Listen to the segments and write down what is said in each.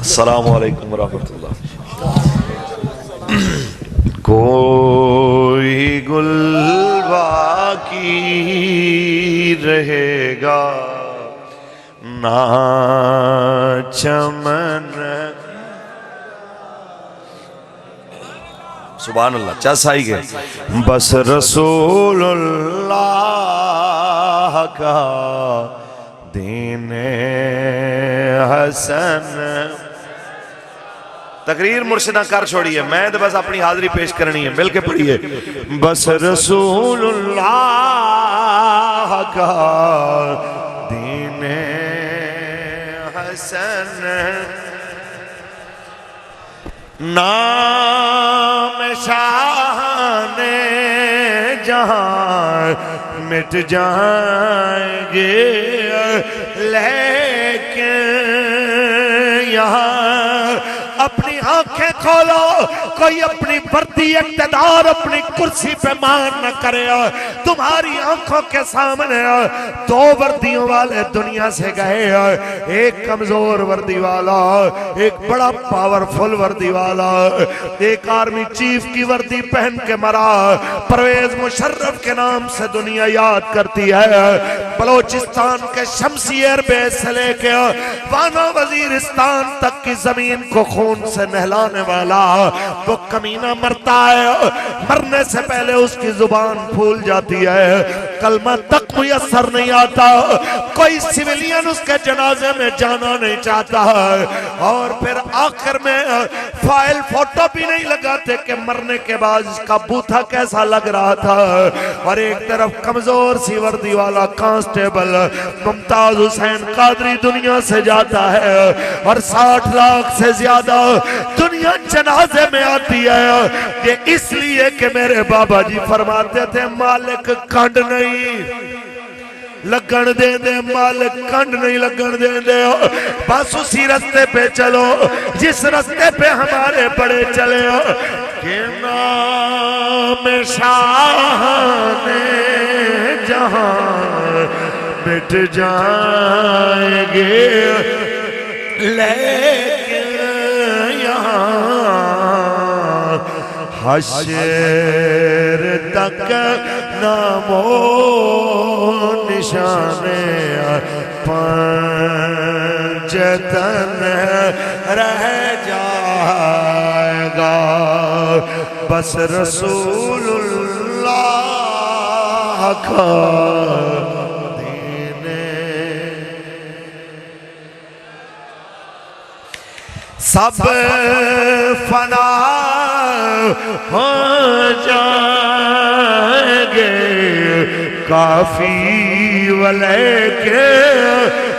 السلام علیکم ورحمۃ اللہ۔ کوئی گل باقی رہے گا نہ چمن، سبحان اللہ، چس آئی گئے، بس رسول اللہ کا دین حسن۔ تقریر مرشدہ کر چھوڑی ہے، میں تو بس اپنی حاضری پیش کرنی ہے، مل کے پڑھیے۔ بس رسول اللہ کا دین حسن، نام شان جہاں مٹ جائیں گے، لیکن یہاں اپنی آنکھیں کھولو، کوئی اپنی وردی اقتدار اپنی کرسی پہ مان نہ کرے۔ تمہاری آنکھوں کے سامنے دو وردیوں والے دنیا سے گئے، ایک کمزور وردی والا، ایک بڑا پاورفل وردی والا، ایک آرمی چیف کی وردی پہن کے مرا۔ پرویز مشرف کے نام سے دنیا یاد کرتی ہے، بلوچستان کے شمسی ایئر بیس سے لے کے وانا وزیرستان تک کی زمین کو خون سے نہلانے والا وہ کمینہ مرتا ہے، مرنے سے پہلے اس کی زبان پھول جاتی ہے، کلمہ تک میسر نہیں آتا، کوئی سویلین اس کے جنازے میں جانا نہیں چاہتا، اور پھر آخر میں فائل فوٹو بھی نہیں لگاتے کہ مرنے کے بعد اس کا بوتھا کیسا لگ رہا تھا۔ اور ایک طرف کمزور سی وردی والا کانسٹیبل ممتاز حسین قادری دنیا سے جاتا ہے، اور 60 لاکھ سے زیادہ دنیا جنازے میں آتی ہے۔ یہ اس لیے کہ میرے بابا جی فرماتے تھے مالک کنڈ نہیں لگن دے دے، مالک کنڈ نہیں لگن دے دے، بس اسی رستے پہ چلو جس رستے پہ ہمارے بڑے چلے، کہ نام شان جہاں مٹ جائیں گے، لیکن حشر تک نام و نشان پنجتن رہ جائے گا، بس رسول اللہ کا دین سب فنا ہو جائیں گے، کافی ولیکن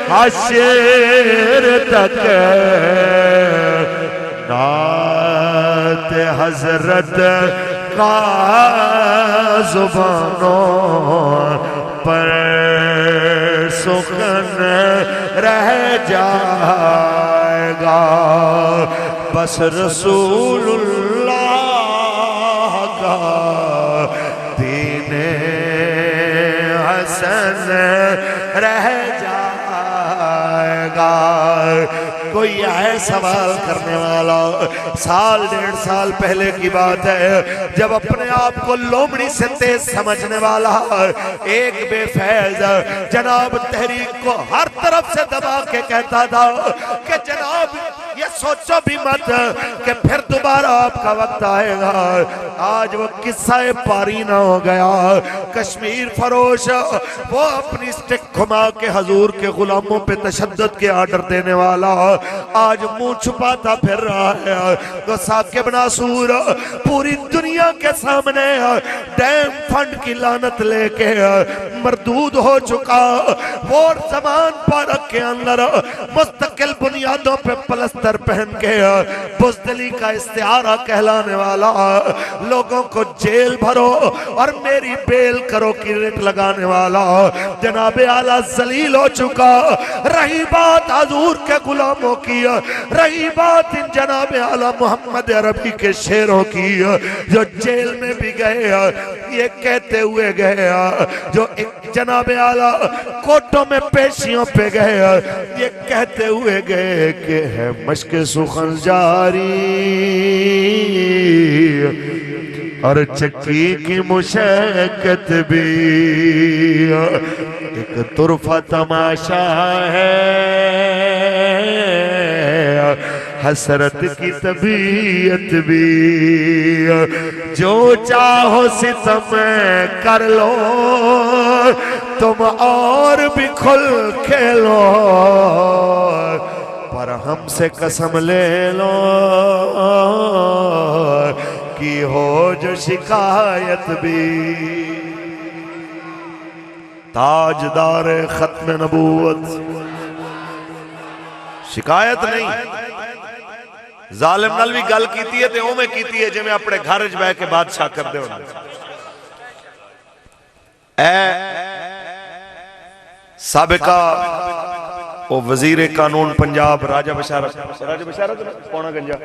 حشر تک نعت حضرت کا زبانوں پر سخن رہ جائے گا، بس رسول اللہ کا دین حسن رہ جائے گا۔ کوئی ہے سوال کرنے والا؟ 1.5 سال پہلے کی بات ہے، جب اپنے آپ کو لومڑی سے تیز سمجھنے والا ایک بے فیض جناب تحریک کو ہر طرف سے دبا کے کہتا تھا کہ جناب یہ سوچو بھی مت کہ پھر دوبارہ آپ کا وقت آئے گا، آج وہ قصہ پاری نہ ہو گیا۔ کشمیر فروش وہ اپنی سٹک گھما کے حضور کے غلاموں پہ تشدد کے آرڈر دینے والا آج منہ چھپاتا پھر رہا ہے۔ تو ثاقب ناصور پوری دنیا کے سامنے ڈیم فنڈ کی لعنت لے کے مردود ہو چکا، وہ زمان پارک کے اندر مستقل بنیادوں پہ پلستر پہن کے بزدلی کا استعارہ کہلانے والا، لوگوں کو جیل بھرو اور میری بیل کرو کی ریٹ لگانے والا جناب اعلیٰ ذلیل ہو چکا۔ رہی بات حضور کے غلاموں کی، رہی بات ان جناب اعلیٰ محمد عربی کے شیروں کی، جو جیل میں بھی گئے یہ کہتے ہوئے گئے، جو ایک جناب اعلیٰ کوٹوں میں پیشیوں پہ گئے، یہ کہتے ہوئے گئے کہ ہے مشق سخن جاری اور چکی کی مشقت بھی، ایک طرفہ تماشا ہے حسرت کی طبیعت بھی، جو چاہو ستم کر لو تم اور بھی کھل کھیلو، پر ہم سے قسم لے لو کی ہو جو شکایت بھی۔ تاجدار ختم نبوت شکایت نہیں، ظالم نال بھی گل کیتی ہے تے او میں کیتی ہے جے میں اپنے گھر وچ بیٹھ کے بادشاہ کر دے ہوندے۔ اے سابقہ او وزیر قانون پنجاب راجہ بشارت پونا گنجا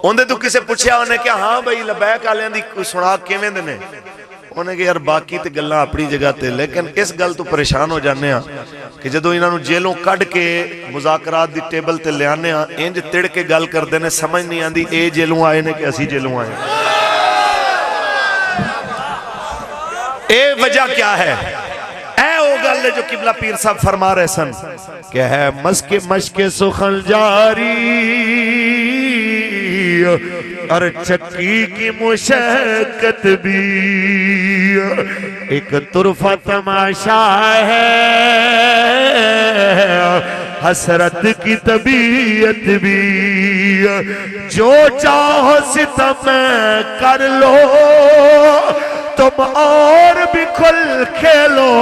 اوندے تو کسے پوچھیا انہیں کہ ہاں بھئی لبیک آلیاں دی سنا کیویں دے نے؟ انہیں کہ یار باقی تے گلاں اپنی جگہ تے، لیکن اس گل تو پریشان ہو جانے ہاں کہ جدو انہاں نو جیلوں کڈ کے مذاکرات دی ٹیبل تے لے آنے ہاں انج تڑ کے گل کردے نے، سمجھ نہیں آندی اے جیلوں آئے نے کہ اسی جیلوں آئے۔ اے وجہ کیا ہے؟ اے او گل جو قبلہ پیر صاحب فرما رہے سن کہ ہے مشق سخن جاری اور چکی کی مشقت بھی، ایک طرفہ تماشا ہے حسرت کی طبیعت بھی، جو چاہو ستم کر لو تم اور بھی کھل کھیلو،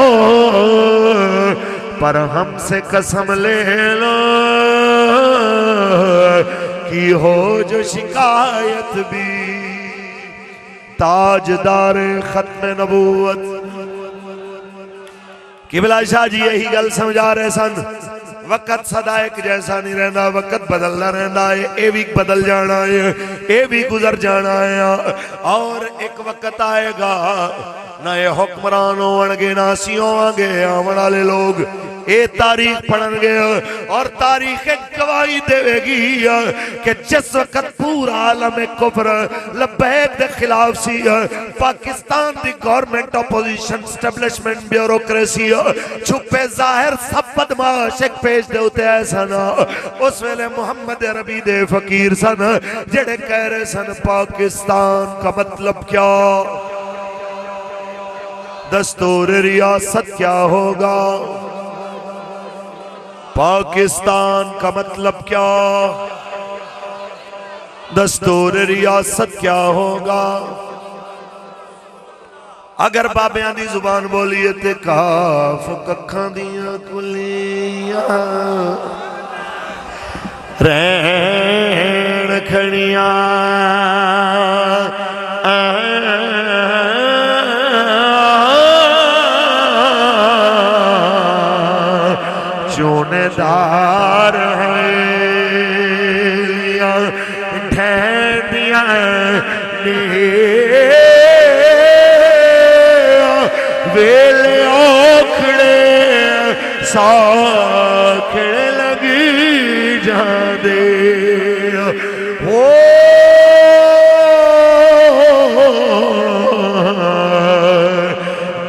پر ہم سے قسم لے لو کی ہو جو شکایت بھی۔ تاجدار ختم نبوت قبلہ شاہ جی یہی گل سمجھا رہے سن، وقت صدا ایک جیسا نہیں رہنا، وقت بدلنا رہنا ہے، اے بھی بدل جانا ہے، اے بھی گزر جانا ہے، اور ایک وقت آئے گا نہ یہ حکمران ہونگے نہ سیوں آنگے آمن والے لوگ اے تاریخ پڑھن گے اور تاریخ گواہی دے گی کہ جس وقت پورا عالم کفر لبیک دے خلاف سی، پاکستان دی گورنمنٹ اپوزیشن اسٹیبلشمنٹ بیوروکریسی چھپے ظاہر سب بدماش ایک پیش دے ہوتے ہیں سن، اس ویلے محمد عربی دے فقیر سن جڑے کہہ رہے سن پاکستان کا مطلب کیا، دستور ریاست کیا ہوگا، پاکستان کا مطلب کیا، دستور ریاست کیا ہوگا۔ اگر بابیاں دی زبان بولیے تے کاف ککھاں دیاں کلیاں رین کھڑیاں چونے دار ہیں ٹھہریاں ویلے اوکھڑے ساکھڑے لگی جاندے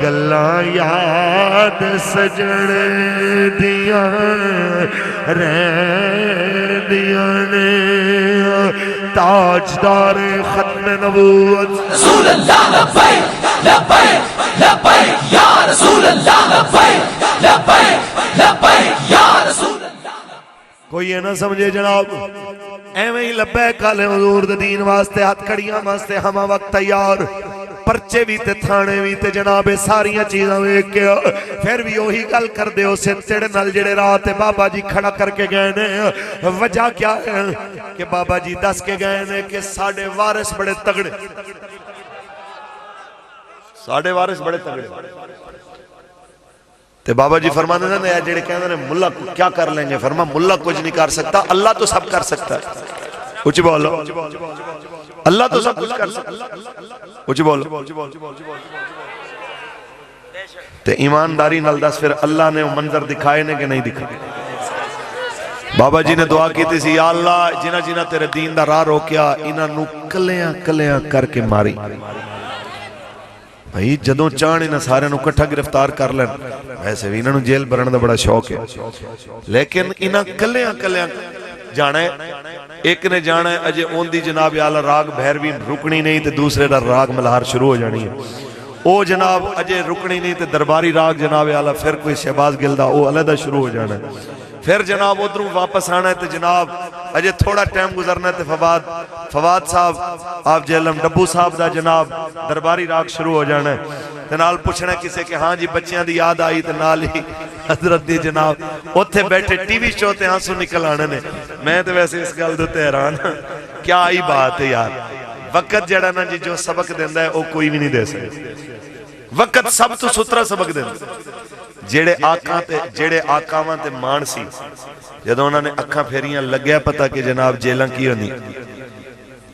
گلاں یاد سجن دیاں رہندیاں نے، تاجدار ختم نبوت رسول اللہ لبیک لبیک لبیک یا رسول اللہ لبیک لبیک لبیک یا رسول اللہ۔ کوئی یہ نہ سمجھے جناب ایویں ہی لبیک آلے حضور دے دین واسطے ہاتھ کڑیاں واسطے ہما وقت تیار، پرچے بھی تے تھانے بھی تے جناب ساریاں چیزاں ویکھ کے پھر بھی وہی گل کر دے اسے تڑ نال جڑے رات بابا جی کھڑا کر کے گئے نے۔ وجہ کیا ہے کہ بابا جی دس کے گئے نے کہ ساڑھے وارث بڑے تگڑے، ساڑھے وارث بڑے تگڑے، تے بابا جی فرمانے نے جڑے کہندے نے ملہ کیا کر لیں گے، فرما ملہ کچھ نہیں کر سکتا، اللہ تو سب کر سکتا ہے۔ اچھ بولو اللہ تو سب کچھ کر سکتا ہے، اچھ بولو تے ایمانداری نال دس پھر اللہ نے وہ منظر دکھائے نے کہ نہیں دکھائے؟ بابا جی نے دعا کی تھی یا اللہ جنہ جنہ تیرے دین دا راہ روکیا انہاں نو کلیاں کلیاں کر کے ماری بھائی جدوں چاہن انہاں سارے نو کٹھا گرفتار کر لین ویسے بھی انہاں نو جیل بھرن دا بڑا شوق ہے لیکن انہاں کلیاں کلیاں جانا ہے ایک نے جانا ہے اجے اون دی جناب اعلی راگ بھیروی رکنی نہیں تے دوسرے دا راگ ملہار شروع ہو جانی ہے او جناب اجے رکنی نہیں تے درباری راگ جناب اعلی پھر کوئی شہباز گلدا او علیحدہ شروع ہو جانا ہے پھر جناب ادھروں واپس آنا ہے تو جناب اجے تھوڑا ٹائم گزرنا ہے تو فواد صاحب آپ جہلم ڈبو صاحب دا جناب درباری راگ شروع ہو جانا ہے تو نال پوچھنا ہے کسے کہ ہاں جی بچیاں دی یاد آئی تو نال ہی حضرت دی جناب اتھے بیٹھے ٹی وی شو تے آنسو نکل آنے نے میں تو ویسے اس گل دے حیران کیا آئی بات ہے یار وقت جڑا نا جی جو سبق دیندا ہے وہ کوئی بھی نہیں دے سکتا وقت سب تو سترا سبق دیندا جیڑے آقاواں تے مان سی جدوں انہاں نے اکھاں پھیریاں لگیا پتہ کہ جناب جیلاں کی ہونی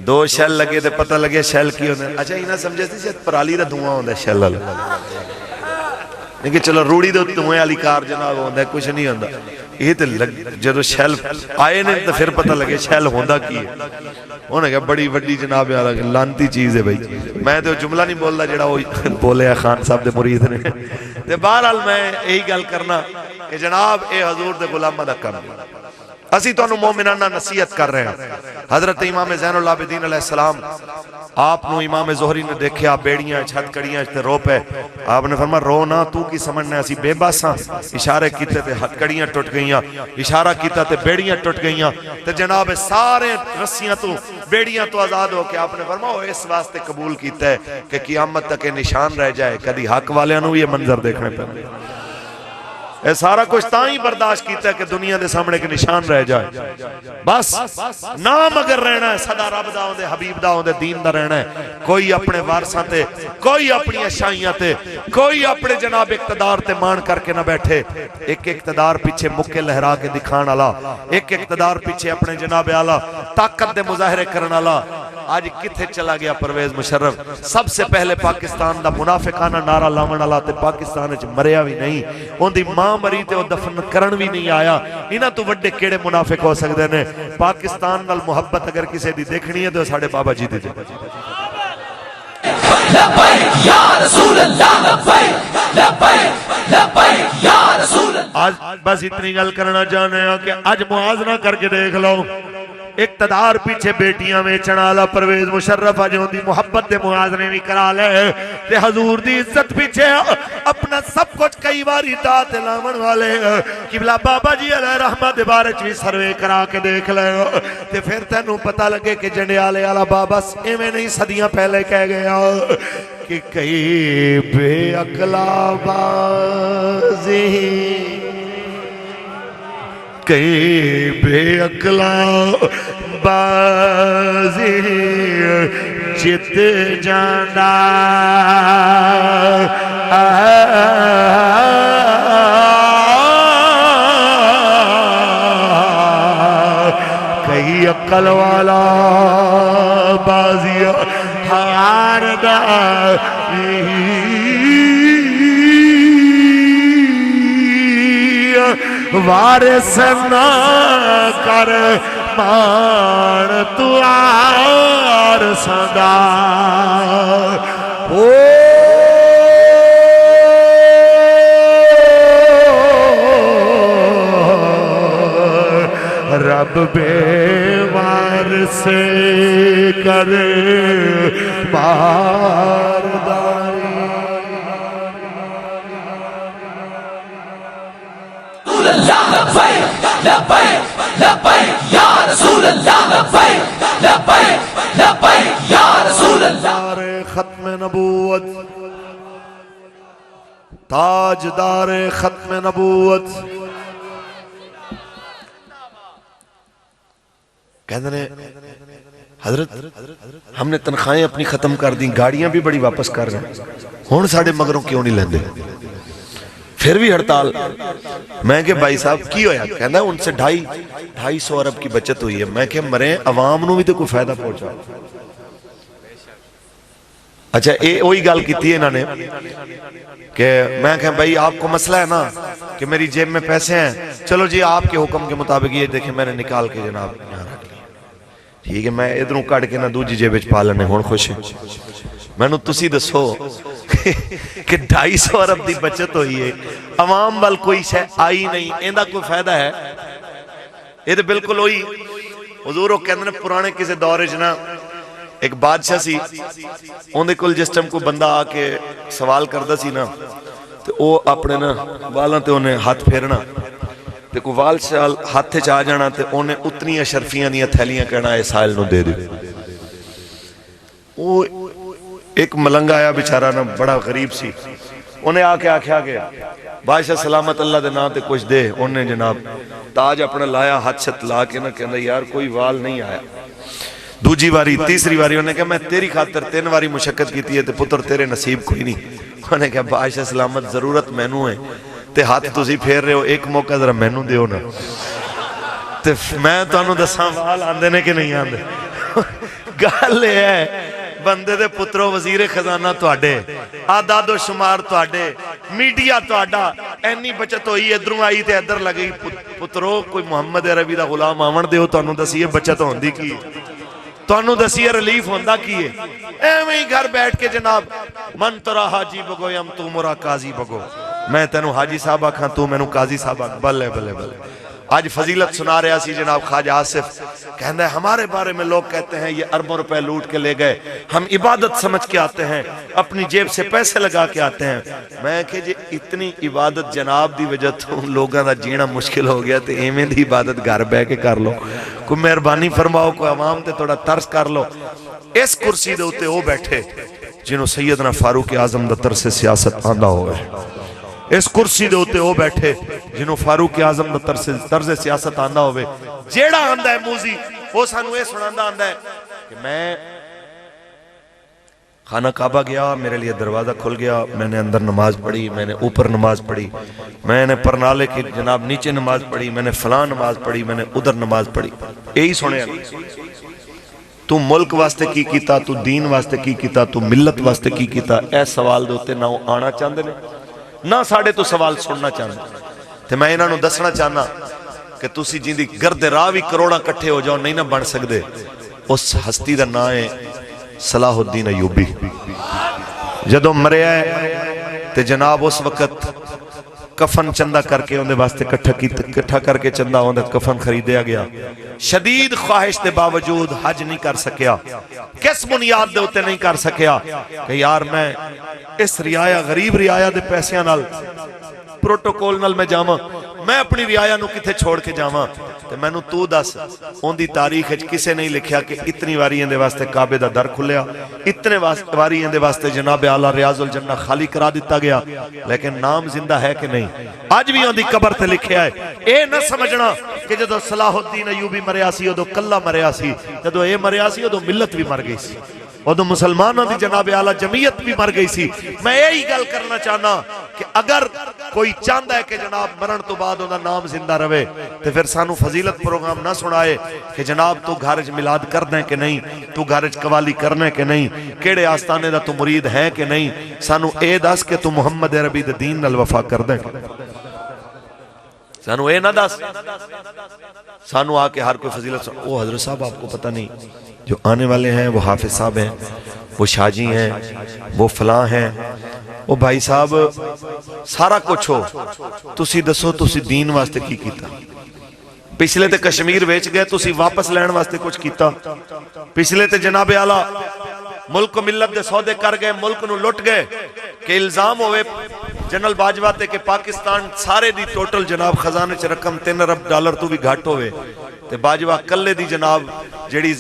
دو شیل لگے تے پتہ لگے شیل کی ہوندے اچھا انہاں سمجھے سی شاید پرالی دا دھواں ہوندا شیل والا لیکن چلو روڑی دے دھوئیں والی کار جناب ہوندا کچھ نہیں ہوندا یہ تے جدوں شیل آئے نے تے پھر پتہ لگے شیل ہوندا کی ہے انہوں نے کہا بڑی وڈی جناب لانتی چیز ہے بھائی میں تو جملہ نہیں بولتا جڑا وہ بولے ہیں خان صاحب دے مرید نے تے بہرحال میں یہی گل کرنا کہ جناب اے حضور دے غلامہ دا کم اسی تو انہوں مومنانہ نصیحت کر رہے ہیں حضرت امام زین العابدین علیہ السلام آپ نو امام زہری نے دیکھیا بیڑیاں چھت کڑیاں تے رو پہ آپ نے فرمایا رو نہ تو کی سمجھنے اسی بے باساں اشارے کیتے تے ہتھ کڑیاں ٹوٹ گئیاں اشارہ کیتا تے بیڑیاں ٹوٹ گئیاں تے جناب سارے رسیاں تو بیڑیاں تو آزاد ہو کے آپ نے فرمایا وہ اس واسطے قبول کیتا ہے کہ قیامت تک نشان رہ جائے کدی حق والیاں نو یہ منظر دیکھنے پہ اے سارا کچھ تاں ہی برداشت کیتا ہے کہ دنیا دے سامنے کے نشان رہ جائے بس نام اگر رہنا ہے صدا رب دا ہوندے حبیب دا ہوندے دین دا رہنا ہے کوئی اپنے وارثاں تے کوئی اپنی اشائیاں تے کوئی اپنے جناب اقتدار تے مان کر کے نہ بیٹھے ایک اقتدار پیچھے مکے لہرا کے دکھان والا ایک اقتدار پیچھے اپنے جناب اعلی طاقت دے مظاہرے کرن والا آج کتھے چلا گیا پرویز مشرف سب سے پہلے پاکستان دا منافقانہ نعرہ لاون والا تے پاکستان وچ مریا بھی نہیں اون دی ماں مری تے او دفن کرن بھی نہیں آیا انہاں تو وڈے کیڑے منافق ہو سکدے نے پاکستان نال محبت اگر کسے دی دیکھنی ہے تو ساڈے بابا جی دی لبیک یا رسول اللہ لبیک لبیک لبیک یا رسول اللہ آج بس اتنی گل کرنا چاہنے ہیں کہ آج موازنہ کر کے دیکھ لو اقتدار پیچھے بیٹیاں میں چنالا پرویز مشرف آج ہوندی محبت دے موازنے بھی کرا لے تے حضور دی عزت پیچھے اپنا سب کچھ کئی باری دات لامن والے قبلہ بابا جی علیہ رحمت دے بارچ بھی سروے کرا کے دیکھ لے تے پھر تینوں پتہ لگے کہ جنڈیالے والا بابا ایویں نہیں صدیاں پہلے کہہ گیا کہ کئی بے عقلا بازی کئی بے عقلا بازی جت جانا کئی عقل والا بازی ہار دا وارث نہ کر مان تو عارساں دا رب بے وارث کر بارداری لبیک لبیک لبیک یا رسول اللہ لبیک لبیک لبیک یا رسول اللہ ختم نبوت تاجدار ختم نبوت کہتے ہیں حضرت ہم نے تنخواہیں اپنی ختم کر دیں گاڑیاں بھی بڑی واپس کر رہے ہیں ہون ساڑھے مگروں کیوں نہیں لیندے پھر بھی ہڑتال میں کہ بھائی صاحب کی ہویا کہنا ہے ان سے 250 ارب کی بچت ہوئی ہے میں کہ مریں عوام نو بھی تو کوئی فائدہ پہنچا اچھا یہ وہی گل کی انہوں نے کہ میں کہا بھائی آپ کو مسئلہ ہے نا کہ میری جیب میں پیسے ہیں، چلو جی آپ کے حکم کے مطابق یہ دیکھیں میں نے نکال کے جناب یہاں رکھ لیا، ٹھیک ہے، میں ادھروں کٹ کے نہ دوجی جیب وچ پا لینے ہون خوش ہے۔ میں نو تسی دسو کہ 250 ارب دی بچت ہوئی ہے، عوام وال کوئی شے آئی نہیں، ایندا کوئی فائدہ ہے؟ یہ تو بالکل ہوئی حضور وہ کہندے نے پرانے کسی دور وچ نا ایک بادشاہ سی، اوندے کول جس ٹائم کوئی بندہ آ کے سوال کردا سی نا تے او اپنے نا والاں تے اونے ہاتھ پھیرنا تے کوئی وال شال ہاتھ وچ آ جانا تے اونے اتنی اشرفیاں دیاں تھیلیاں کہنا اے سائل نو دے دے۔ او ایک ملنگا آیا بیچارہ نا بڑا غریب سی، انہیں آ کے آکھیا گیا بادشاہ سلامت اللہ دے نام تے کچھ دے، انہیں جناب تاج اپنا لایا ہاتھ چھت لا کے نا کہنا یار کوئی وال نہیں آیا۔ دوجی واری تیسری واری انہیں کہا میں تیری خاطر 3 واری مشقت کیتی ہے تے پتر تیرے نصیب کوئی نہیں۔ انہیں کہا بادشاہ سلامت ضرورت مینوں ہے تے ہاتھ تسی پھیر رہے ہو، ایک موقع ذرا مینوں دیو نا تے میں تو انہوں دساں وال آندے نے کہ نہیں آندے۔ گل ہے بندے دے پترو وزیر خزانہ تواڈے، آداد و شمار تواڈے، میڈیا تواڈا، اینی بچت ہوئی ادھروں آئی تے ادھر لگئی، پترو کوئی محمد عربی دا غلام آون دیو تو انہوں دسیے بچت ہوندی کی تو انہوں دسیے ریلیف ہوندہ کیے، ایویں ہی گھر بیٹھ کے جناب من ترا حاجی بگو یم تو مرا قاضی بگو، میں تینوں حاجی صاحب آکھاں تو میں نوں قاضی صاحب آکھاں، بلے بلے بلے۔ آج فضیلت سنا رہا سی جناب خواجہ آصف، کہنا ہے ہمارے بارے میں لوگ کہتے ہیں یہ اربوں روپے لوٹ کے لے گئے، ہم عبادت سمجھ کے آتے ہیں، اپنی جیب سے پیسے لگا کے آتے ہیں۔ میں کہ جی اتنی عبادت جناب دی وجہ تو لوگاں دا جینا مشکل ہو گیا تے ایمیں دی عبادت گھر بے کے کر لو، کوئی مہربانی فرماؤ، کوئی عوام تے تھوڑا ترس کر لو۔ اس کرسی دے اوتے وہ بیٹھے جنہوں سیدنا فاروق اعظم دا طرز سیاست آندہ ہوئے، اس کرسی دے ہوتے وہ بیٹھے جنہوں فاروق اعظم دا طرز سیاست آندہ ہوئے، جیڑا آندہ ہے موزی وہ سانو اے سناندہ آندہ ہے کہ میں خانہ کعبہ گیا، میرے لیے دروازہ کھل گیا، میں نے اندر نماز پڑھی، میں نے اوپر نماز پڑھی، میں نے پرنالے کی جناب نیچے نماز پڑھی، میں نے فلاں نماز پڑھی، میں نے ادھر نماز پڑھی۔ یہی سنے تو ملک واسطے کی کیتا، تو دین واسطے کی کیتا، تو ملت واسطے کی کیتا، اے سوال دے ہوتے نہ آنا چاندے نے نہ ساڑھے تو سوال سننا چاہنا۔ تو میں انہوں نے دسنا چاہنا کہ تسی جیندی گرد راوی کروڑا کٹھے ہو جاؤ نہیں نہ بن سکدے، اس ہستی دا نام ہے صلاح الدین ایوبی۔ جدو مرے آئے تے جناب اس وقت کفن چندہ کر کے اندھے واسطے کٹھا کر کے چندہ اندھے کفن خریدیا گیا، شدید خواہش دے باوجود حج نہیں کر سکیا، کس بنیاد دے ہوتے نہیں کر سکیا کہ یار میں اس رعایا غریب رعایا دے پیسیاں نال پروٹوکول نال میں جاواں، میں اپنی رعایا نو کتے چھوڑ کے جاواں تے میں نو تو دس ان دی تاریخ کسے نہیں لکھیا کہ اتنی واری اندے واسطے کعبے دا در کھلیا، اتنے واری اندے واسطے جناب اعلیٰ ریاض الجنہ خالی کرا دیتا گیا، لیکن نام زندہ ہے کہ نہیں؟ آج بھی ان دی قبر تے لکھیا ہے۔ اے نہ سمجھنا کہ جدو صلاح الدین ایوبی مریا سی ادو کلہ مریا سی، جدو اے مریا سی ادو ملت بھی مر گئی سی، ادو مسلمانوں دی جناب اعلیٰ جمعیت بھی مر گئی سی۔ میں یہی گل کرنا چاہنا کہ اگر کوئی چاہتا ہے کہ جناب مرن تو بعد انہا نام زندہ روے تو پھر سانو فضیلت پروگرام نہ سنائے کہ جناب تو گھرج ملاد کرنا ہے کہ نہیں، تو گھرج قوالی کرنا ہے کہ نہیں، کیڑے آستانے دا تو مرید ہے کہ نہیں، سانو اے دس کہ تو محمد عربی دا دین نال وفا کر دیں، سانو اے نہ دس، سانو آ کے ہر کوئی فضیلت سن۔ وہ حضرت صاحب آپ کو پتہ نہیں جو آنے والے ہیں وہ حافظ صاحب ہیں، وہ شاجی ہیں، وہ فلاں ہیں، وہ بھائی صاحب سارا کچھ ہو، تسی دسو تسی دین واسطے کی کیتا؟ پچھلے تے کشمیر ویچ گئے، تسی واپس لین واسطے کچھ کیتا؟ پچھلے تے جناب اعلیٰ ملک و ملت دے سودے کر گئے، ملک نو لٹ گئے کہ الزام ہوئے جنرل باجوہ تے کہ پاکستان سارے دی ٹوٹل جناب خزانے چ رقم 3 ارب ڈالر تو بھی گھٹ ہوئے تے باجوہ کلے دی جناب جڑی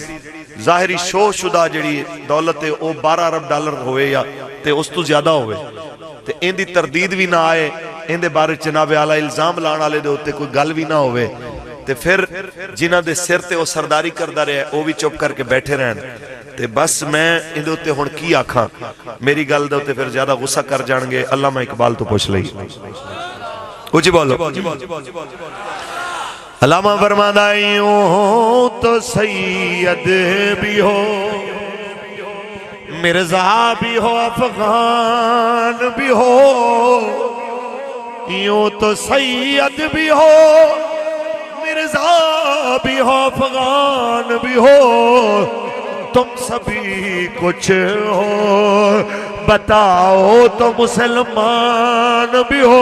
ظاہری شو شدہ جڑی دولت ہے وہ 12 ارب ڈالر ہوئے یا تے اس تو زیادہ ہوئے تے ان دی تردید بھی نہ آئے، ان دے بارے جناب اعلیٰ الزام لان والے دے ہوتے کوئی گل بھی نہ ہوئے تے پھر جنہ دے سر تے وہ سرداری کردہ رہے وہ بھی چپ کر کے بیٹھے رہن تے بس میں ان دے ہوتے ہون کی آکھاں، میری گل دے ہوتے پھر زیادہ غصہ کر جان گے۔ علامہ اقبال تو پوچھ لئی کچھ بولو۔ علامہ فرماندائیوں تو سید بھی ہو مرزا بھی ہو افغان بھی ہو یوں تو سید بھی ہو مرزا بھی ہو افغان بھی ہو تم سبھی کچھ ہو بتاؤ تو مسلمان بھی ہو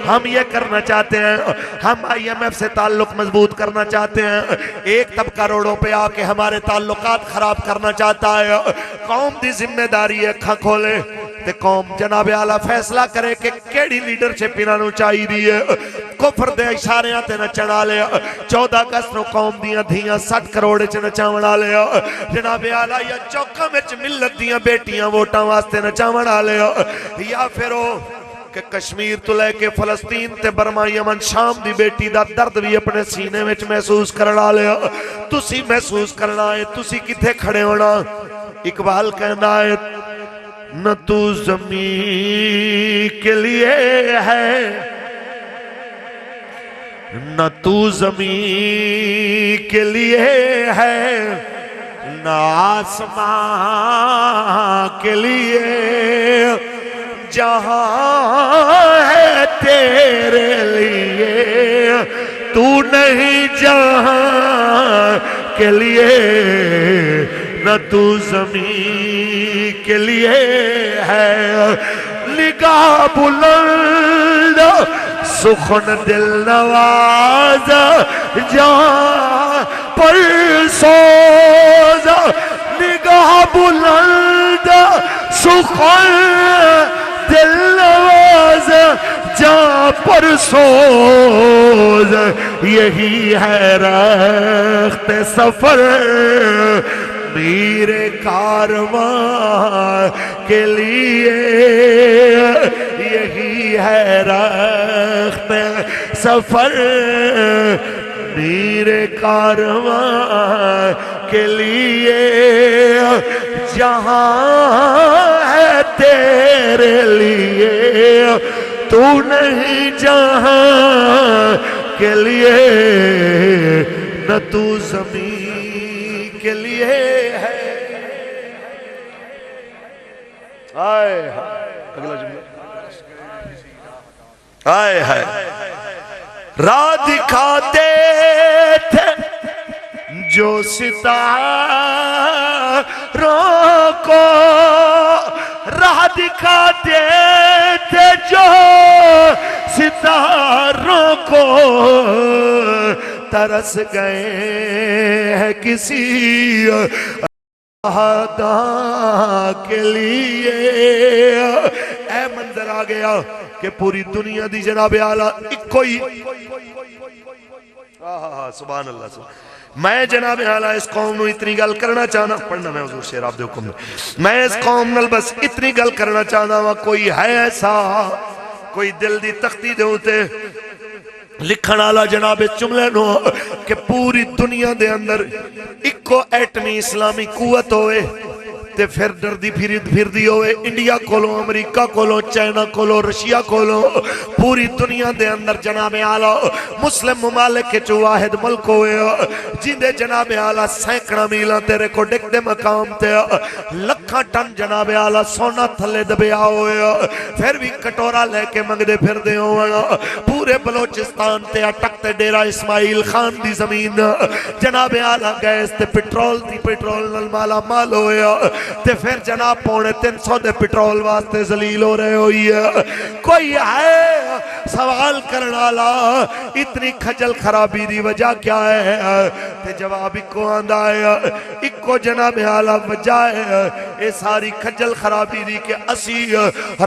ہم یہ کرنا چاہتے ہیں ہم آئی ایم ایف سے تعلق مضبوط کرنا چاہتے ہیں ایک طبقہ روڑوں پہ آ کے ہمارے تعلقات خراب کرنا چاہتا ہے قوم دی ذمہ داری ہے کھا کھولے تے قوم جناب اعلیٰ فیصلہ کرے کہ کیڑی لیڈرشپ انہوں چاہی دی ہے کفر دے اشاریاں تے نچنا لیا 14 اگست نو قوم دیاں دھیاں 60 کروڑ چ نچاونا لیا جناب اعلیٰ یا چوکاں وچ ملت دیاں بیٹیاں ووٹاں واسطے نچاونا لیا یا پھر کہ کشمیر تو لے کے فلسطین تے برما یمن شام دی بیٹی دا درد بھی اپنے سینے وچ محسوس کرنا لیا تسی محسوس کرنا ہے تسی کتھے کھڑے ہونا اقبال کہنا ہے نہ تو زمین کے لیے ہے نہ تو زمین کے لیے ہے نہ آسمان کے لیے جہاں ہے تیرے لیے تو نہیں جہاں کے لیے نہ تو زمین کے لیے ہے نگاہ بلند سخن دل نواز جہاں پر سوز نگاہ بلند سخن دل نواز جہاں پر سوز یہی ہے رخت سفر میرے کارواں کے لیے یہی ہے رخت سفر میرے کارواں کے لیے جہاں ہے تیرے لیے تو نہیں جہاں کے لیے نہ تو زمین کے لیے ہے آئے اگلا جملہ آئے ہے راہ دکھاتے تھے جو ستاروں کو راہ دکھاتے تھے جو ستاروں کو ترس گئے ہیں کسی عہدہ کے لیے اے منظر آ گیا کہ پوری دنیا دی جناب اعلیٰ ایک کوئی سبحان اللہ میں جناب اعلیٰ اس قوم نو اتنی گل کرنا چاہنا پڑھنا میں حضور شیر آپ دے حکم میں اس قوم نل بس اتنی گل کرنا چاہنا وا کوئی ہے ایسا کوئی دل دی تختی دے ہوتے لکھن آلا جناب جملے نو کہ پوری دنیا دے اندر ایک کو ایٹمی اسلامی قوت ہوئے تے پھر ڈردی پھر دی ہوئے انڈیا کولو امریکہ کولو چائنا کولو رشیا کولو پوری دنیا دے اندر جناب اعلیٰ مسلم ممالک کے جو واحد ملک ہوئے جن دے جناب اعلیٰ سینکڑا میلہ تیرے کو ڈک دے مقام تے لکھا ٹن جناب اعلیٰ سونا تھلے دبیا ہوئے پھر بھی کٹورا لے کے منگ دے پھر دے ہوئے پورے بلوچستان تے اٹک تے ڈیرہ اسماعیل خان دی زمین جناب اعلیٰ گیس تے پٹرول دی پٹرول نل مالا مال ہوئے تے پھر جناب پونے 300 دے پٹرول واسطے ذلیل ہو رہے ہوئی ہے کوئی ہے سوال کرنا لا اتنی کھجل خرابی دی وجہ کیا ہے تے جواب ایک کو آندہ ہے ایک کو جناب اعلیٰ وجہ ہے اے ساری کھجل خرابی دی کہ اسی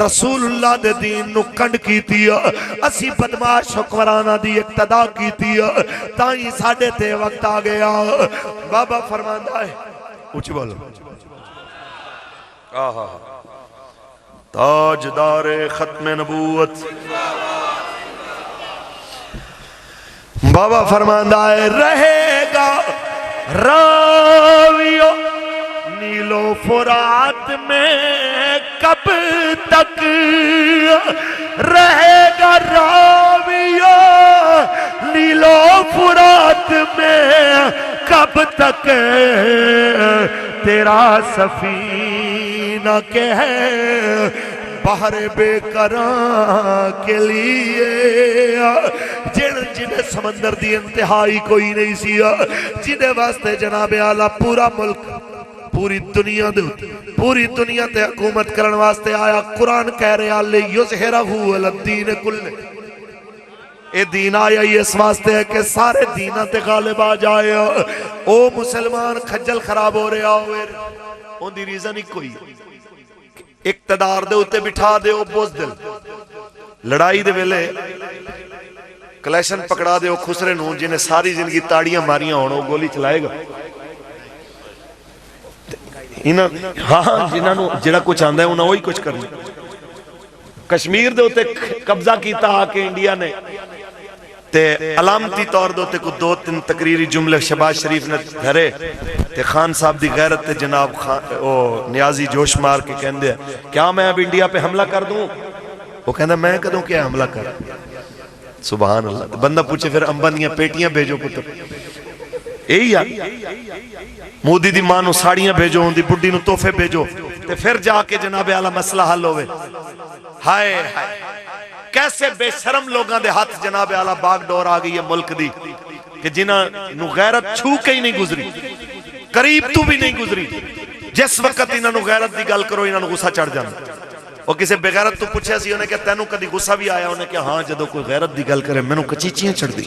رسول اللہ دے دین نو کنڈ کی تھی اسی بدماش حکمرانہ دی اقتدا کی تھی تائیں ساڑھے تے وقت آ گیا بابا فرماندہ ہے اچھی بولو تاجدار ختم نبوت بابا فرماندہ ہے رہے گا راویو نیلو فرات میں کب تک رہے گا راویو نیلو فرات میں کب تک تیرا سفینہ کے ہے بحر بے کراں کے لیے جنہیں سمندر دی انتہائی کوئی نہیں سی جنہیں واسطے جناب اعلیٰ پورا ملک پوری دنیا تے حکومت کرن واسطے آیا قرآن کہہ رہے لِیُظْہِرَہُ عَلَى الدِّینِ کُلِّهِ اے دین آیا اس واسطے ہے کہ سارے دینہ تے غالب آ جائے او مسلمان خجل خراب ہو رہے ہوئے ان دی ریزن ہی کوئی اقتدار دے اتے بٹھا دے او بزدل لڑائی دے ویلے کلیشن پکڑا دے او خسرے نون جنہیں ساری زندگی تاڑیاں ماریاں ہونا وہ گولی چلائے گا ہاں جنہوں جڑا کچھ آندہ ہے انہوں وہی کچھ کرنا کشمیر دے ہوتے قبضہ کیتا آکے انڈیا نے تے علامتی طور دے ہوتے کو 2-3 تقریری جملے شہباز شریف نے گھرے تے خان صاحب دی غیرت تے جناب نیازی جوش مار کے کہندے ہیں کیا میں اب انڈیا پہ حملہ کر دوں وہ کہندہ میں کدوں کیا حملہ کر سبحان اللہ بندہ پوچھے پھر امبانیاں پیٹیاں بھیجو پتر یہی یار مودی دی ماں نو ساڑیاں بھیجو ان دی بڑی نو تحفے بھیجو تے پھر جا کے جناب اعلیٰ مسئلہ حل ہوئے ہائے ہائے کیسے بے شرم لوگاں دے ہاتھ جناب اعلیٰ باغ ڈور آگئی ہے ملک دی کہ جنہاں نو غیرت چھو کے ہی نہیں گزری قریب تو بھی نہیں گزری جس وقت انہاں نو غیرت دی گل کرو انہاں نو غصہ چڑھ جانا وہ کسے بغیرت تو پوچھے سی انہیں کہ تینوں کدی غصہ بھی آیا انہیں کہ ہاں جدو کوئی غیرت دی گل کرے میں نو کچیچیاں چڑھ دی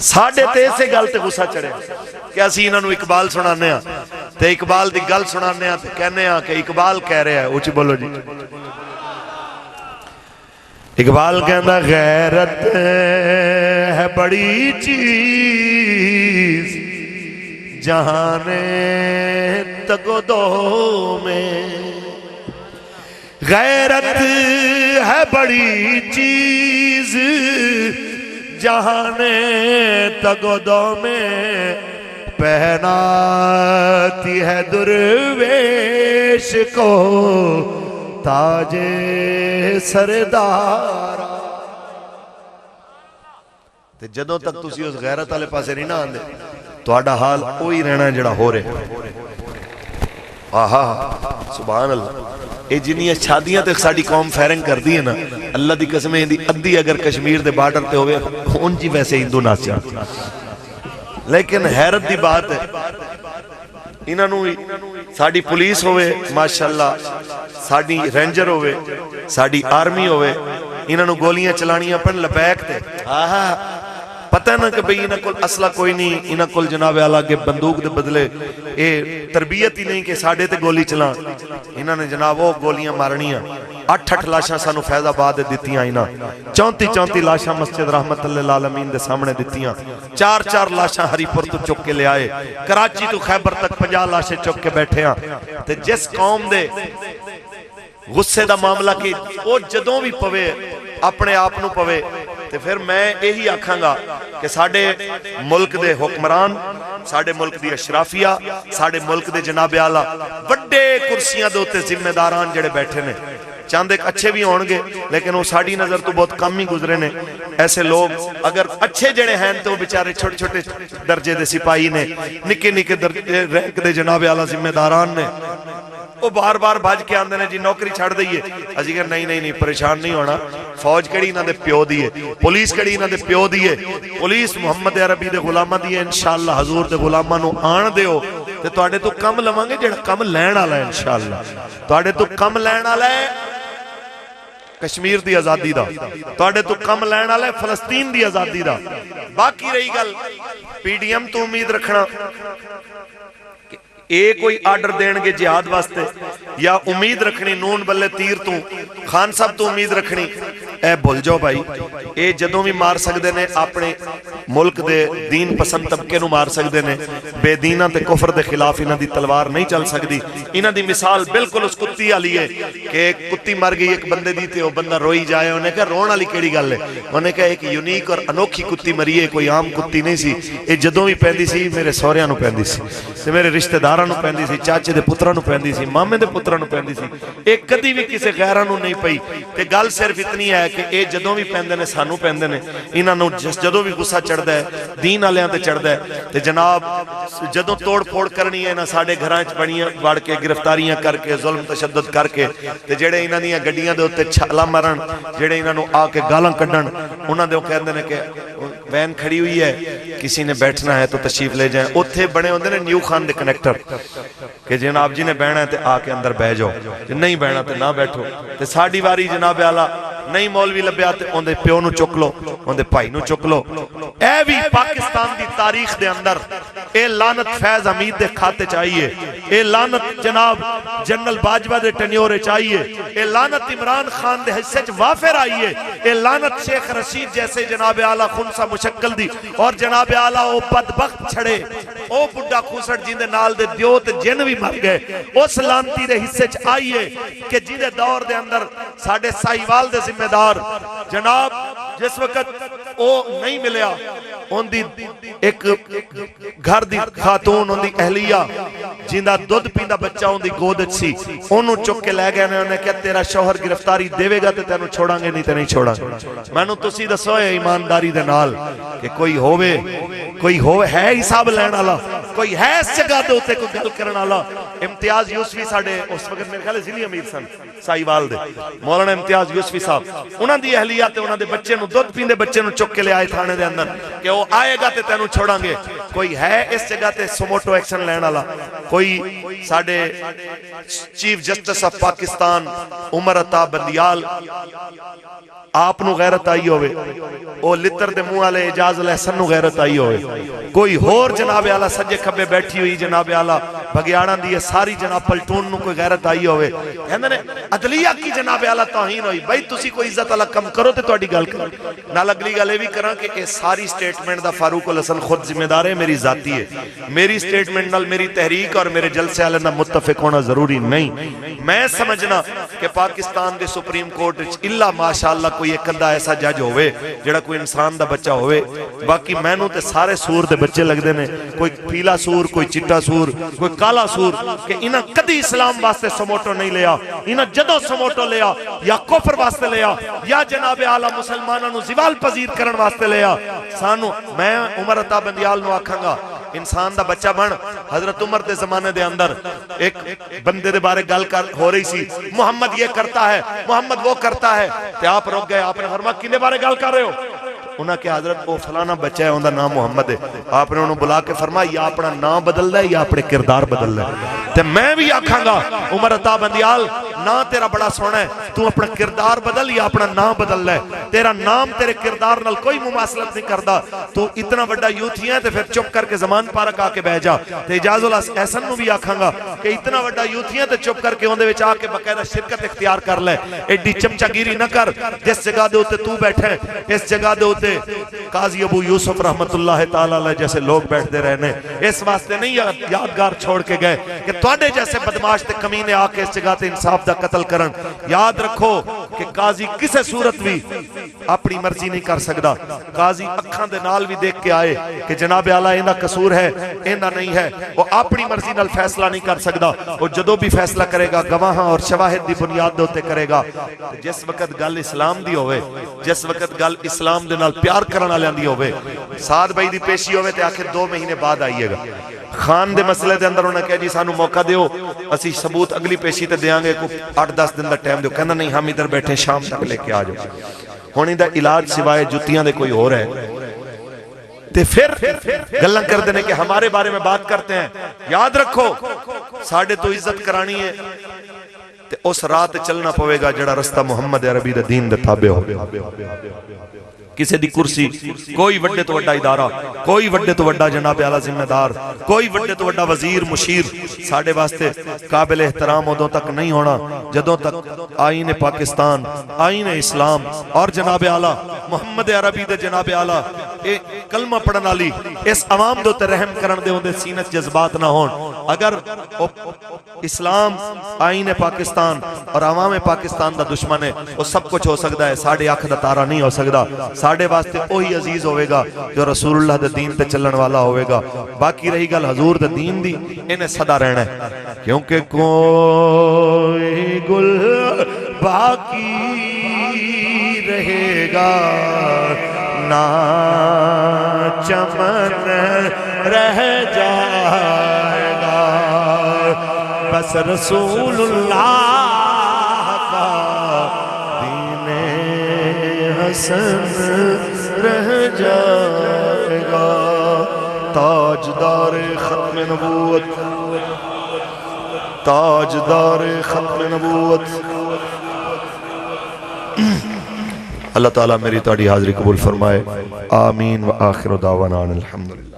ساڑھے تے سے گل تے غصہ چڑھے کہ اسی انہوں اقبال سنانے ہیں تے اقبال دی گل سنانے ہیں تے کہنے ہیں کہ اقبال کہہ رہے ہیں اوچی بولو جی اقبال کہندہ غیرت ہے بڑی چیز جہان تگ و دو میں غیرت ہے بڑی چیز جہان تگ و دو میں پہناتی ہے درویش کو تاج سردارا تے جدوں تک تسی اس غیرت والے پاسے نہیں نہ آندے تہاڈا حال وہی رہنا جڑا ہو رہے آہا سبحان اللہ اے جنیاں شادیاں تے ساڈی قوم فیرنگ کر دی ہے نا اللہ دی قسمیں دی ادھی اگر کشمیر دے بارڈر تے ہوئے ان جی ویسے ہندو ناسیاں لیکن حیرت دی بات ہے انہوں ساڑی پولیس ہوئے ماشاءاللہ ساڑی رینجر ہوئے ساڑی آرمی ہوئے انہوں گولیاں چلانیاں پن لبیک تے پتہ ہے نا کہ بھئی انہوں کل اسلحہ کوئی نہیں انہوں کل جناب اعلیٰ کے بندوق دے بدلے اے تربیت ہی نہیں کہ ساڑھے تے گولی چلان انہوں نے جناب وہ گولیاں مارنیاں 8 لاشاں سانو فیض آباد دیتیاں انہاں 34 لاشاں مسجد رحمت اللہ العالمین دے سامنے دیتیاں 4 لاشاں ہری پور تو چک کے لے آئے کراچی تو خیبر تک 50 لاشیں چک کے بیٹھے ہیں تے جس قوم دے غصے دا معاملہ کی وہ جدوں بھی پوے اپنے آپنوں پوے تے پھر میں یہی آکھاں گا کہ ساڑے ملک دے حکمران ساڑے ملک دی اشرافیہ ساڑے ملک دے جناب اعلیٰ بڑے کرسیاں دوتے ذمہ داران جڑے بیٹھے نے چاند ایک اچھے بھی ہونگے لیکن وہ ساڑی نظر تو بہت کم ہی گزرے نے ایسے لوگ اگر اچھے جڑے ہیں تو بیچارے چھوٹے چھوٹے درجے دے سپاہی نے نکے نکے رینک دے جناب اعلیٰ ذمہ داران نے وہ بار بار بھاج کے آندے نے جی نوکری چھڑ دئیے اجی کہ نہیں پریشان نہیں ہونا فوج کڑی نہ دے پیو دیئے پولیس کڑی نہ دے پیو دیئے پولیس محمد عربی دے غلامہ دیئے انشاءاللہ حضور دے غلامہ نو آن دیو تے توڑے تو کم لوانگے جڑا کم لین آلہ ہے انشاءاللہ توڑے تو کم لین آلہ ہے کشمیر دی آزادی دا توڑے تو کم لین آلہ ہے فلسطین دی آزادی دا باقی رہی گل پی ڈی ایم تو امید رکھنا کوئی آرڈر دینگے جہاد واسطے یا امید رکھنی نون بلے تیر تو خان صاحب تو امید رکھنی اے بھول جاؤ بھائی اے جدوں بھی مار سکدے نے اپنے ملک دے دین پسند طبقے نو مار سکدے نے بے دینہ تے کفر دے خلاف انہاں دی تلوار نہیں چل سکدی انہاں دی مثال بالکل اس کتی والی ہے کہ ایک کتی مر گئی ایک بندے دی تے وہ بندہ روئی جائے انہیں کہا رون والی کیڑی گل ہے انہیں کہا ایک یونیک اور انوکھی کتی مری ہے کوئی عام کتی نہیں سی اے جدوں بھی پیندی سی میرے سوریاں نو پیندی سی تے میرے رشتہ داراں نوں پیندی سی، چاچے دے پتراں نوں پیندی سی، مامے دے پتراں نوں پیندی سی، اے کدی بھی کسے غیراں نوں نہیں پئی۔ تے گل صرف اتنی ہے کہ اے جدوں بھی پیندے نے سانوں پیندے نے، انہاں نوں جدوں بھی غصہ چڑھدا ہے دین والیاں تے چڑھدا ہے تے جناب جدوں توڑ پھوڑ کرنی ہے انہاں ساڈے گھراں وچ بڑیاں وڑ کے گرفتاریاں کر کے ظلم تشدد کر کے تے جڑے انہاں دیاں گڈیاں دے اوتے چھالاں مارن، جڑے انہاں نوں آ کے گالاں کڈن، انہاں دے کہندے نے کہ وین کھڑی ہوئی ہے کسی نے بیٹھنا ہے تو تشریف لے جائیں، اوتھے بنے ہوندے نے نیو خان دے کنیکٹر کہ جناب جی نے بہنا ہے تے آ کے اندر بہ جاؤ، جے نہیں بہنا تے نہ بیٹھو۔ تے ساڈی واری جناب اعلیٰ نہیں مولوی لبیا تے اون دے پیو نو چک لو، اون دے بھائی نو چک لو۔ اے بھی پاکستان دی تاریخ دے اندر اے لعنت فیض حمید دے کھاتے چاہیے، اے لعنت جناب جنرل باجوہ دے ٹنیورے چاہیے، اے لعنت عمران خان دے حصے چ وافر آئیے، اے لعنت شیخ رشید جیسے جناب اعلیٰ خنسا مشکل دی اور جناب اعلیٰ او بدبخت چھڑے او بڑھا خوسڑ جن دے نال دے دیو تے جن بھی مر گئے، اس لانتی دے حصے چ آئیے کہ جن دے دور دے اندر ساڑھے سائیوال دے ذمہ دار جناب جس وقت او نہیں ملیا ان دی ایک گھر دی خاتون ان دی اہلیہ جن دا دودھ پیندا بچہ ان دی گودت سی انہوں چک کے لے گئے انہوں نے کہا تیرا شوہر گرفتاری دے گا تے تینوں چھوڑاں گے نہیں تے نہیں چھوڑاں گے۔ میں نو تسی دسو اے ایمانداری دے نال کہ کوئی ہوئے ہے حساب لین والا، کوئی ہے اس جگہ دے اوتے کوئی گل کرن والا۔ امتیاز یوسفی ساڈے اس وقت میرے خیال ضلعی امیر سن سائیوال دے مولانا امتیاز یوسفی صاحب، انہاں دی اہلیہ تے انہاں دے بچے نو دودھ پیندے بچے نو چک کے لے آئے تھانے دے اندر کہ وہ آئے گا تے تینوں چھوڑاں گے۔ کوئی ہے اس جگہ تے سموٹو ایکشن لین والا؟ کوئی ساڈے chief justice of Pakistan Umar Ata Bandial آپ نو غیرت آئی ہوئے، او لتر دے منہ والے اعجاز الحسن نو غیرت آئی ہوئے، کوئی ہور جناب اعلیٰ سجے کھبے بیٹھی ہوئی جناب اعلیٰ بگیاڑاں دی ساری جناب پلٹون نو کوئی غیرت آئی ہوئے، کہندے نے عدلیہ کی جناب اعلیٰ توہین ہوئی۔ بھائی تسی کوئی عزت اللہ کم کرو تے تہاڈی گل کرو۔ نال اگلی گل اے وی کراں کہ اے ساری سٹیٹمنٹ دا فاروق الحسن خود ذمہ دار ہے، میری ذاتی ہے، میری سٹیٹمنٹ نال میری تحریک اور میرے جلسے والے نال متفق ہونا ضروری نہیں۔ میں سمجھنا کہ پاکستان دے سپریم کورٹ وچ الا ماشاءاللہ کوئی ایک اندہ ایسا جج ہوئے جڑا کوئی انسان دا بچہ ہوئے، باقی مینوں تے سارے سور دے بچے لگ دے نے، کوئی پیلا سور، کوئی چٹا سور، کوئی کالا سور، کہ انہاں کدی اسلام واسطے سموٹو نہیں لیا، انہاں جدو سموٹو لیا یا کفر واسطے لیا یا جناب اعلیٰ مسلمانوں نو زوال پذیر کرن واسطے لیا۔ سانو میں عمر عطا بندیال نو آکھاں گا انسان دا بچہ بن۔ حضرت عمر دے زمانے دے اندر ایک بندے دے بارے گل ہو رہی سی، محمد یہ کرتا ہے، محمد وہ کرتا ہے، تے آپ رک گئے، آپ نے فرمایا کنے بارے گل کر رہے ہو؟ انہاں کہ حضرت وہ فلانا بچہ ہے انہاں نام محمد ہے۔ آپ نے انہوں بلا کے فرمایا یا اپنا نام بدل دے یا اپنے کردار بدل دے۔ تے میں بھی آکھاں گا عمر عطا بندیال نا تیرا بڑا سونا ہے، تو اپنا کردار بدل یا اپنا نام بدل لے، تیرا نام تیرے کردار نال کوئی مماثلت نہیں کردا۔ تو اتنا بڑا یوتھی ہے تے پھر چپ کر کے زمان پارک آ کے بہ جا۔ تے اعجاز الحسن نو بھی آکھاں گا کہ اتنا بڑا یوتھی ہے تے چپ کر کے اون دے وچ آ کے باقاعدہ شرکت اختیار کر لے، ایڈی چمچا گیری نہ کر۔ جس جگہ دے اوتے تو بیٹھے اس جگہ دے اوتے قاضی ابو یوسف رحمت اللہ تعالی علیہ جیسے لوگ بیٹھتے رہنے، اس واسطے نہیں یادگار چھوڑ کے گئے کہ تواڈے جیسے بدماش تے کمینے آ کے اس جگہ تے انصاف دا قتل کرن۔ یاد رکھو کہ قاضی کسے صورت بھی اپنی مرضی نہیں کر سکدا، قاضی اکھاں دے نال بھی دیکھ کے آئے کہ جناب اعلیٰ ایندا قصور ہے ایندا نہیں ہے، وہ اپنی مرضی نال فیصلہ نہیں کر سکدا، وہ جدو بھی فیصلہ کرے گا گواہاں اور شواہد دی بنیاد دے اوتے کرے گا۔ جس وقت گل اسلام دی ہوئے، جس وقت گل اسلام دے نال پیار کرن والے دی ہوئے، سعد بھائی دی پیشی ہوئے تے آخر 2 مہینے بعد آئیے گا۔ خان دے مسئلے دے اندر انہوں نے کہا جی سانو موقع دیو، اسی ثبوت اگلی پیشی تے دیاں گے، 8-10 دن دا ٹائم دیو۔ کہنا نہیں ہم ادھر بیٹھے شام تک لے کے آ جاؤ۔ ہونی دا علاج سوائے جتیاں دے کوئی اور ہے تے پھر گلاں کر دینے کہ ہمارے بارے میں بات کرتے ہیں۔ یاد رکھو ساڑھے تو عزت کرانی ہے تے اس رات چلنا پوے گا جڑا رستہ محمد عربی دے دین دے تابع ہو۔ کسی دی کرسی، کوئی وڈے تو وڈا ادارہ، کوئی وڈے تو وڈا جناب اعلیٰ ذمہ دار، کوئی وڈے تو وڈا وزیر مشیر ساڑھے واسطے قابل احترام ادوں تک نہیں ہونا جدوں تک آئین پاکستان، آئین اسلام اور جناب اعلیٰ محمد عربی دے جناب اعلیٰ کلمہ پڑھن والی اس عوام دے تے رحم کرن دے ہوندے سینت جذبات نہ ہون۔ اگر اسلام آئین پاکستان اور عوام پاکستان دا دشمن ہے وہ سب کچھ ہو سکتا ہے، ساڑھے آنکھ دا تارا نہیں ہو سکتا۔ ساڑھے واسطے وہی عزیز ہوئے گا جو رسول اللہ دے دین تے چلن والا ہوئے گا. باقی رہی گل حضور دے دین دی, انہیں صدا رہنا ہے, کیونکہ کوئی گل باقی رہے گا نہ چمن رہ جائے گا, بس رسول اللہ کا دین حسن رہ جائے گا. تاجدار ختم نبوت, تاجدار ختم نبوت. اللہ تعالیٰ میری تاڑی حاضری قبول فرمائے. آمین و آخر دعوانا الحمدللہ.